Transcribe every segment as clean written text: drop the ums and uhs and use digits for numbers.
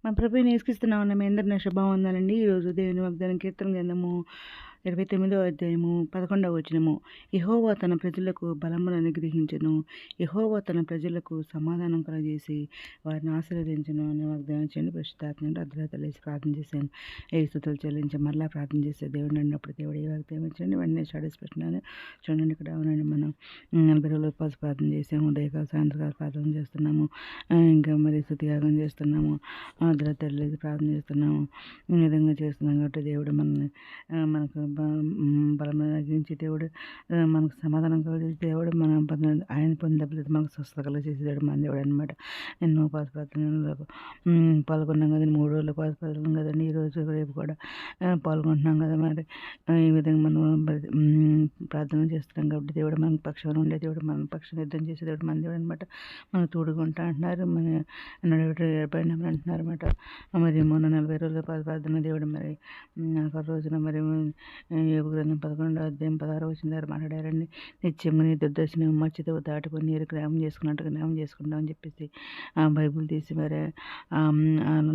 మన ప్రభువైన యేసుక్రీస్తు నామమున మీ అందరిని శుభవందనాలండి. ఈరోజు దేవుని వాగ్దానం కీర్తన గ్రంథము 29వ అధ్యాయము 11వ వచనము. యెహోవా తన ప్రజలకు బలమును అనుగ్రహించును, యెహోవా తన ప్రజలకు సమాధానం కలుగజేసి వారిని ఆశీర్వదించును అని వాగ్దానం చేయండి. పరిశుద్ధాత్మ అర్ధరాత్రులు లేసి ప్రార్థన చేశాను. ఏ స్తుతులు చెల్లించి మరలా ప్రార్థన చేస్తే దేవుడు అన్నప్పుడు దేవుడు ఏ వాగ్దానం ఇచ్చండి వెంటనే స్టడీస్ పెట్టినాను. చూడండి, ఇక్కడ అవునండి, మనం 40 రోజులు ఉపవాస ప్రార్థన చేసాము, ఉదయకాల సాయంత్రకాల ప్రార్థన చేస్తున్నాము, ఇంకా మరి స్తుతియాగం చేస్తున్నాము, అర్ధరాత్రులు లేసి ప్రార్థన చేస్తున్నాము. ఈ విధంగా చేస్తున్నాం కాబట్టి దేవుడు మనల్ని మనకు బలం తగ్గించి దేవుడు మనకు సమాధానం కలిగి దేవుడు ఆయన పొందిన దెబ్బలు మనకు స్వస్థత కలిగేసి దేవుడు మన దేవుడు అనమాట. ఎన్నో ఉపవాస ప్రార్థనలకు పాల్గొన్నాం కదండి. 3 రోజులు ఉపవాస ప్రార్థన కదండి. ఈరోజు రేపు కూడా పాల్గొంటున్నాం కదా. మరి ఈ విధంగా మనం ప్రార్థన చేస్తున్నాం కాబట్టి దేవుడు మనకు పక్షాన ఉండే దేవుడు, మన పక్షాన యుద్ధం చేసే దేవుడు మన దేవుడు అనమాట. మనం తోడుకుంటా అంటున్నారు, మన నడిపడినామని అంటున్నారు అనమాట. మరి మొన్న 40 రోజుల ప్రార్థన దేవుడు మరి ఒక రోజున మరి యోగ గ్రంథం 11వ అధ్యాయం 16వ వచనం దగ్గర మాట్లాడారండి. నిత్యము నీ దుర్దర్శనం మర్చితో దాటుకొని నీరు జ్ఞాపం చేసుకున్నట్టుగా జ్ఞాపం చేసుకుంటామని చెప్పేసి బైబుల్ తీసి మరి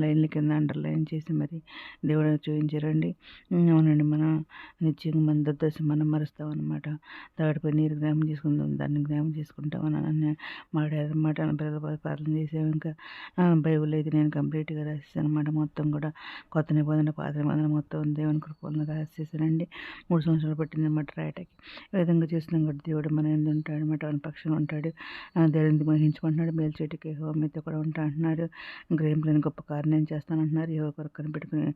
లైన్ల కింద అండర్లైన్ చేసి మరి దేవుడు చూపించారండి. అవునండి, మన నిత్యంగా మన దుర్దర్శనం మనం మరుస్తాం అనమాట. దాటిపోయి నీరు జ్ఞాపం చేసుకుంటాం, దాన్ని జ్ఞాపం చేసుకుంటామని మాట్లాడారనమాట. పిల్లల ప్రార్థన చేసాము. ఇంకా బైబుల్ అయితే నేను కంప్లీట్గా రాసేసాను అనమాట. మొత్తం కూడా కొత్త నిబంధన పాత నిబంధన మొత్తం దేవుని కృపలను రాసేసానండి. 3 సంవత్సరాలు పట్టింది అనమాట రాయటానికి. ఈ విధంగా చేస్తున్నాం కాబట్టి దేవుడు మన ఎందు ఉంటాడు అనమాట, మన పక్షాన ఉంటాడు. దేవుడిని మహించుకుంటున్నాడు. మేల్చేటికి యెహోవా మీతో కూడా ఉంటా అంటున్నారు. గ్రహింపు లేని గొప్ప కార్యం చేస్తానంటున్నారు. యెహోవా కొరకు కనిపెట్టుకుని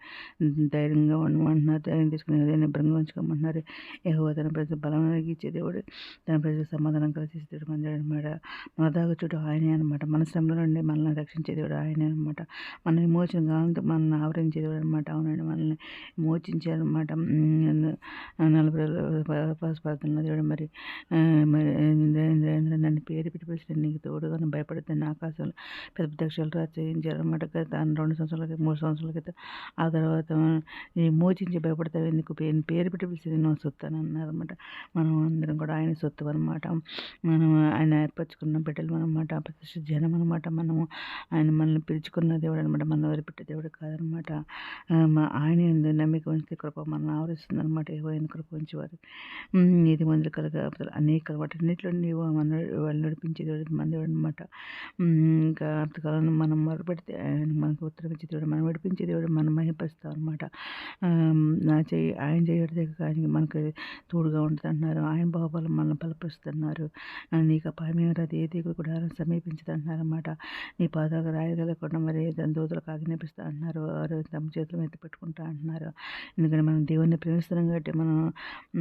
ధైర్యంగా ఉండమంటున్నారు. ధైర్యం తీసుకుని నిబ్బరంగా ఉంచుకోమంటున్నారు. యెహోవా తన ప్రజలు బలం ఇచ్చే దేవుడు, తన ప్రజలు సమాధానం కలిసి దేవుడు మన దేవుడు అనమాట. మన దాగుచుడు ఆయనే అనమాట. మన శ్రమల నుండి మనల్ని రక్షించే దేవుడు ఆయనే అనమాట. మన విమోచన కాలంతో మనల్ని ఆవరించే దేవుడు అనమాట. అవునండి, మనల్ని మోచించారనమాట. 40 రోజులు ప్రార్థనలో దేవుడు మరి మరి నన్ను పేరు పెట్టి పిలిచిన నీకు తోడుగా భయపడుతున్న ఆకాశంలో పెద్ద పెద్ద అక్షరాలు రాయించారనమాట. గత 2 సంవత్సరాల క్రితం 3 సంవత్సరాల క్రితం. ఆ తర్వాత మోచించి భయపడతావు ఎందుకు, పేరు పెట్టి పిలిచి నేను సొత్తాను అన్నారనమాట. మనం అందరం కూడా ఆయన సొత్తు అనమాట. మనం ఆయన ఏర్పరచుకున్న బిడ్డలు అనమాట, ప్రతిష్ఠ జనం అనమాట. మనము ఆయన మనల్ని పిలుచుకున్న దేవుడు అనమాట, మన వదిలిపెట్టే దేవుడు కాదనమాట. ఆయన నమ్మిక ఉంచితే కృప మనల్ని ఆవరిస్తుంది అనమాట. ఏవైనా కృప ఉంచేవారు ఇది మందులు కలగ అనేక వాటన్నిటిలో నీవు వాళ్ళు నడిపించే దేవుడు మన దేవుడు అనమాట. ఇంకా అంతకాలం మనం మొదలుపెడితే ఆయన మనకు ఉత్తరం ఇచ్చే దేవుడు, మనం నడిపించే దేవుడు, మనం మహిపరుస్తాం అనమాట. ఆయన చేయడితే కానీ మనకు తోడుగా ఉంటుంది అంటున్నారు. ఆయన బాహుబలం మనల్ని బలపరుస్తున్నారు. నీకు అపాయమే రాదు, ఏ దిగులు కూడా సమీపించదు అంటున్నారు అనమాట. నీ పాదాలు రాయగలకుండా మరి దూతలకు ఆజ్ఞాపిస్తా అంటున్నారు. వారు తమ చేతులు ఎత్తి పెట్టుకుంటా అంటున్నారు. ఎందుకంటే మనం దేవుణ్ణి ప్రేమిస్తున్నాం కాబట్టి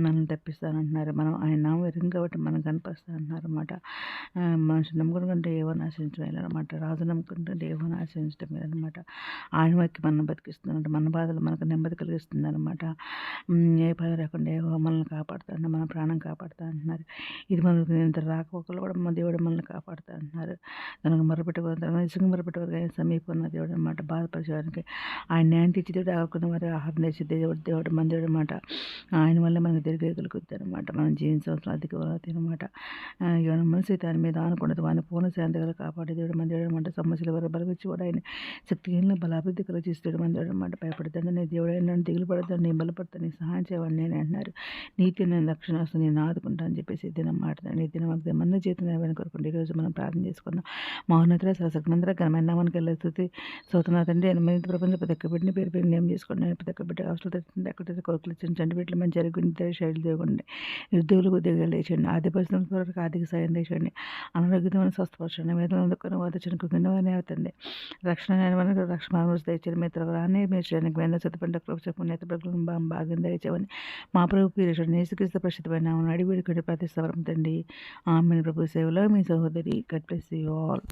మనం తప్పిస్తానంటున్నారు. మనం ఆయన నామం ఎరుగు కాబట్టి మనం కనిపిస్తా అంటున్నారు అనమాట. మనుషులు నమ్ముకుంటే ఏవో ఆశ్రయించడం అనమాట. రాజు నమ్ముకుంటే ఏవో ఆశ్రయించడం అనమాట. ఆయన వాక్యం మనం బతికిస్తుందంటే మన బాధలు మనకు నెమ్మది కలిగిస్తుంది అనమాట. ఏ బాధ రాకుండా ఏవో మనల్ని కాపాడుతా అంటున్నారు, మన ప్రాణం కాపాడుతా అంటున్నారు. ఇది మనకు ఇంత రాకపోకలు కూడా మన దేవుడు మనల్ని కాపాడుతా అంటున్నారు. తనకు మొరపెట్టుకోవాలి, ఇసుకు మొరపెట్టుకోవాలి సమీపం ఉన్న దేవుడు అనమాట. బాధపరిచేవారికి ఆయన న్యాయం తీర్చి దేవుడు, ఆకున్న వారి ఆహారం తెచ్చే దేవుడు మన దేవుడు అనమాట. ఆయన వల్ల మనకు తిరగలుగుతుంది అనమాట. మనం జీవించవలసిన అధిక అనమాట. ఎవరి మనసు దాని మీద ఆనుకున్నది వాడిని పూర్ణ శాంతి గల కాపాడే దేవుడు మన దేవుడు అనమాట. సమస్యల వరకు బలపరిచి కూడా ఆయన శక్తిహీన బలాభివృద్ధి కలిగిస్తాడు మన దేవుడు అనమాట. భయపడతాడు నేను దేవుడు అయినా దిగులు పడతాను, నేను బలపడతాను, నీ సహాయం చేయవాడిని నేను అంటున్నారు. నీతి నేను రక్షణ వస్తుంది, నేను ఆదుకుంటా అని చెప్పేసి దినం మాట్లాడాను. ఈ దినం మన జీవితం ఏమైనా కోరుకుంటే ఈరోజు మనం ప్రార్థన చేసుకుందాం. మౌనతర సరసగ్నందర ఘనమైన నామానికి వెళ్ళి సోతనాథండి ఎనిమిది ప్రపంచం ప్రతి ఒక్క బిడ్డని పేరు పేరు నేమ్ చేసుకోండి. ప్రతి ఒక్క బిడ్డ హాస్టల్ ఎక్కడ కొరకులు ఇచ్చిన చంటి బిడ్డలు మంచి జరుగుంటే శైలి దేవుండి. నిరుద్యోగులకు ఉద్యోగాలు లేచండి. ఆర్థిక పరిశ్రమ వరకు ఆర్థిక సాయం లేచండి. అనారోగ్యమైన స్వస్థపరచండి. వేదన అందుకుని వాదచనకు గిన్నెవని అవుతుంది. రక్షణ రక్షణ దయచేయండి. మిత్రులు అనే మీరు చేయడానికి వేద సత్తుపంట కృప నేత ప్రజలను బాగా దయచేయని మా ప్రభు పీరేషండి. యేసుక్రీస్తు ప్రసిద్ధమైన అడివిడికి ప్రతిష్టవరం తండి. ఆమె ప్రభు సేవలో మీ సహోదరి. God bless you all.